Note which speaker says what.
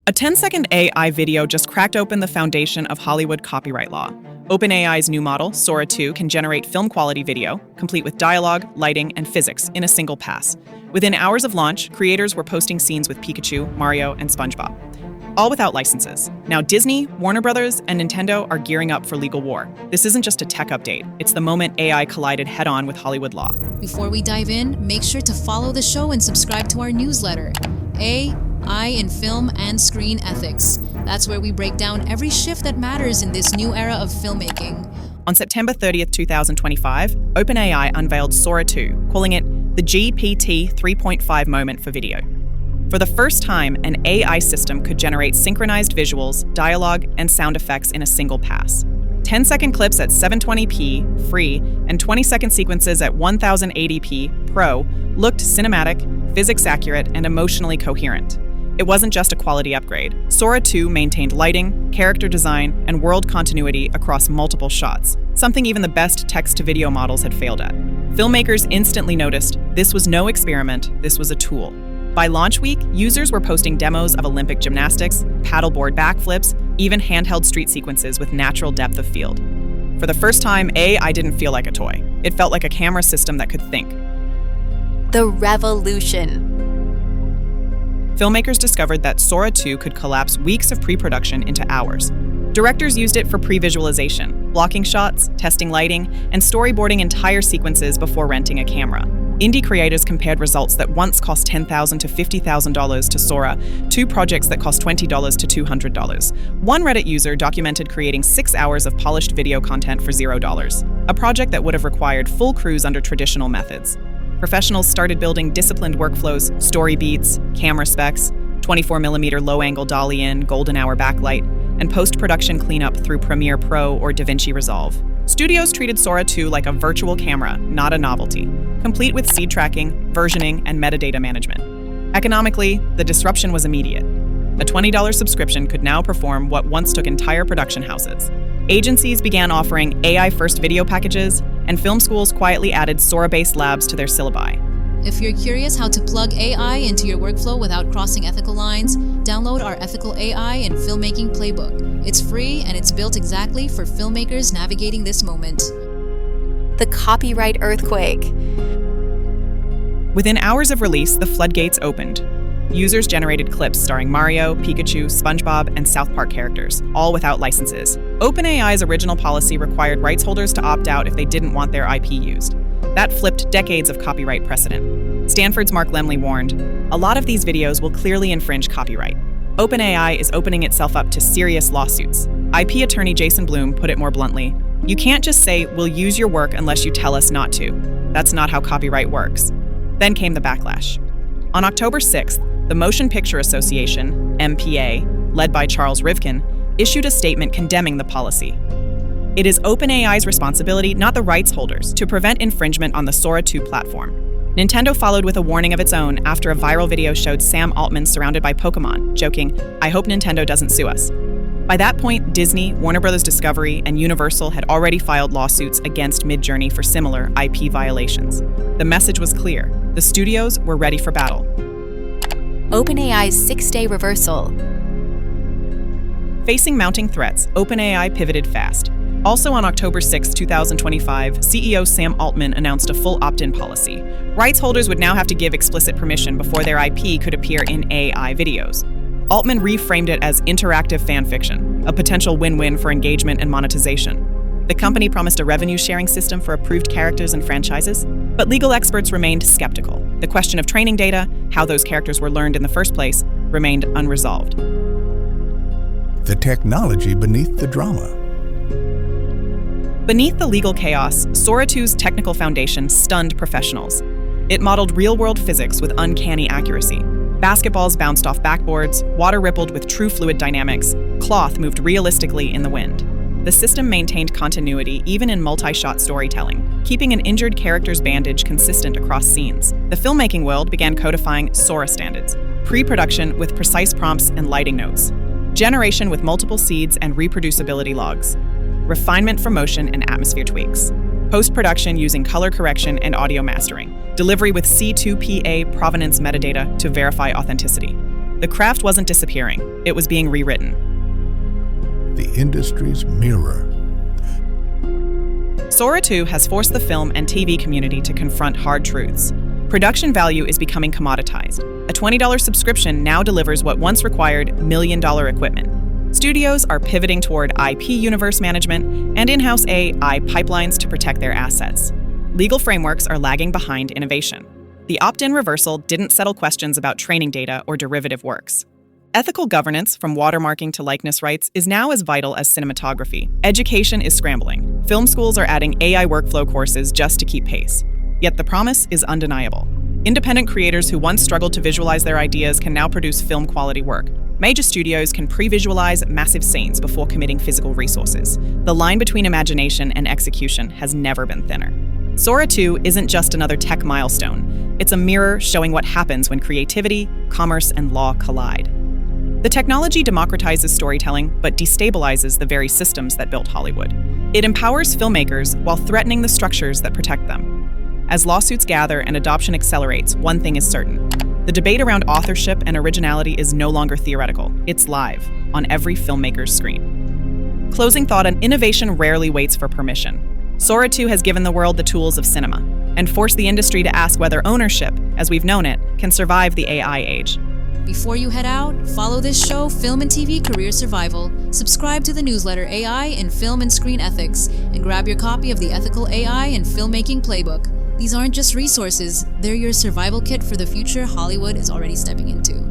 Speaker 1: A 10-second AI video just cracked open the foundation of Hollywood copyright law. OpenAI's new model, Sora 2, can generate film-quality video, complete with dialogue, lighting, and physics, in a single pass. Within hours of launch, creators were posting scenes with Pikachu, Mario, and SpongeBob, all without licenses. Now Disney, Warner Brothers, and Nintendo are gearing up for legal war. This isn't just a tech update, it's the moment AI collided head-on with Hollywood law.
Speaker 2: Before we dive in, make sure to follow the show and subscribe to our newsletter, AI in Film and Screen Ethics. That's where we break down every shift that matters in this new era of filmmaking.
Speaker 1: On September 30th, 2025, OpenAI unveiled Sora 2, calling it the GPT 3.5 moment for video. For the first time, an AI system could generate synchronized visuals, dialogue, and sound effects in a single pass. 10-second clips at 720p, free, and 20-second sequences at 1080p, pro, looked cinematic, physics-accurate, and emotionally coherent. It wasn't just a quality upgrade. Sora 2 maintained lighting, character design, and world continuity across multiple shots, something even the best text-to-video models had failed at. Filmmakers instantly noticed this was no experiment, this was a tool. By launch week, users were posting demos of Olympic gymnastics, paddleboard backflips, even handheld street sequences with natural depth of field. For the first time, AI didn't feel like a toy. It felt like a camera system that could think.
Speaker 3: The revolution.
Speaker 1: Filmmakers discovered that Sora 2 could collapse weeks of pre-production into hours. Directors used it for pre-visualization, blocking shots, testing lighting, and storyboarding entire sequences before renting a camera. Indie creators compared results that once cost $10,000 to $50,000 to Sora, two projects that cost $20 to $200. One Reddit user documented creating 6 hours of polished video content for $0, a project that would have required full crews under traditional methods. Professionals started building disciplined workflows, story beats, camera specs, 24mm low-angle dolly-in, golden hour backlight, and post-production cleanup through Premiere Pro or DaVinci Resolve. Studios treated Sora 2 like a virtual camera, not a novelty, complete with seed tracking, versioning, and metadata management. Economically, the disruption was immediate. A $20 subscription could now perform what once took entire production houses. Agencies began offering AI-first video packages, and film schools quietly added Sora-based labs to their syllabi.
Speaker 2: If you're curious how to plug AI into your workflow without crossing ethical lines, download our Ethical AI and Filmmaking Playbook. It's free and it's built exactly for filmmakers navigating this moment.
Speaker 3: The copyright earthquake.
Speaker 1: Within hours of release, the floodgates opened. Users generated clips starring Mario, Pikachu, SpongeBob, and South Park characters, all without licenses. OpenAI's original policy required rights holders to opt out if they didn't want their IP used. That flipped decades of copyright precedent. Stanford's Mark Lemley warned, "A lot of these videos will clearly infringe copyright." OpenAI is opening itself up to serious lawsuits. IP attorney Jason Bloom put it more bluntly, "You can't just say, we'll use your work unless you tell us not to. That's not how copyright works." Then came the backlash. On October 6th, the Motion Picture Association, MPA, led by Charles Rivkin, issued a statement condemning the policy. It is OpenAI's responsibility, not the rights holders, to prevent infringement on the Sora 2 platform. Nintendo followed with a warning of its own after a viral video showed Sam Altman surrounded by Pokemon, joking, "I hope Nintendo doesn't sue us." By that point, Disney, Warner Bros. Discovery, and Universal had already filed lawsuits against Midjourney for similar IP violations. The message was clear. The studios were ready for battle.
Speaker 3: OpenAI's 6-day reversal.
Speaker 1: Facing mounting threats, OpenAI pivoted fast. Also on October 6, 2025, CEO Sam Altman announced a full opt-in policy. Rights holders would now have to give explicit permission before their IP could appear in AI videos. Altman reframed it as interactive fan fiction, a potential win-win for engagement and monetization. The company promised a revenue-sharing system for approved characters and franchises, but legal experts remained skeptical. The question of training data, how those characters were learned in the first place, remained unresolved.
Speaker 4: The technology beneath the drama.
Speaker 1: Beneath the legal chaos, Sora 2's technical foundation stunned professionals. It modeled real-world physics with uncanny accuracy. Basketballs bounced off backboards, water rippled with true fluid dynamics, cloth moved realistically in the wind. The system maintained continuity even in multi-shot storytelling, keeping an injured character's bandage consistent across scenes. The filmmaking world began codifying Sora standards, pre-production with precise prompts and lighting notes, generation with multiple seeds and reproducibility logs, refinement for motion and atmosphere tweaks, post-production using color correction and audio mastering, delivery with C2PA provenance metadata to verify authenticity. The craft wasn't disappearing, it was being rewritten.
Speaker 4: The industry's mirror.
Speaker 1: Sora 2 has forced the film and TV community to confront hard truths. Production value is becoming commoditized. A $20 subscription now delivers what once required million-dollar equipment. Studios are pivoting toward IP universe management and in-house AI pipelines to protect their assets. Legal frameworks are lagging behind innovation. The opt-in reversal didn't settle questions about training data or derivative works. Ethical governance, from watermarking to likeness rights, is now as vital as cinematography. Education is scrambling. Film schools are adding AI workflow courses just to keep pace. Yet the promise is undeniable. Independent creators who once struggled to visualize their ideas can now produce film-quality work. Major studios can pre-visualize massive scenes before committing physical resources. The line between imagination and execution has never been thinner. Sora 2 isn't just another tech milestone. It's a mirror showing what happens when creativity, commerce, and law collide. The technology democratizes storytelling, but destabilizes the very systems that built Hollywood. It empowers filmmakers while threatening the structures that protect them. As lawsuits gather and adoption accelerates, one thing is certain. The debate around authorship and originality is no longer theoretical. It's live, on every filmmaker's screen. Closing thought: an innovation rarely waits for permission. Sora 2 has given the world the tools of cinema, and forced the industry to ask whether ownership, as we've known it, can survive the AI age.
Speaker 2: Before you head out, follow this show, Film and TV Career Survival, subscribe to the newsletter AI in Film and Screen Ethics, and grab your copy of the Ethical AI and Filmmaking Playbook. These aren't just resources, they're your survival kit for the future Hollywood is already stepping into.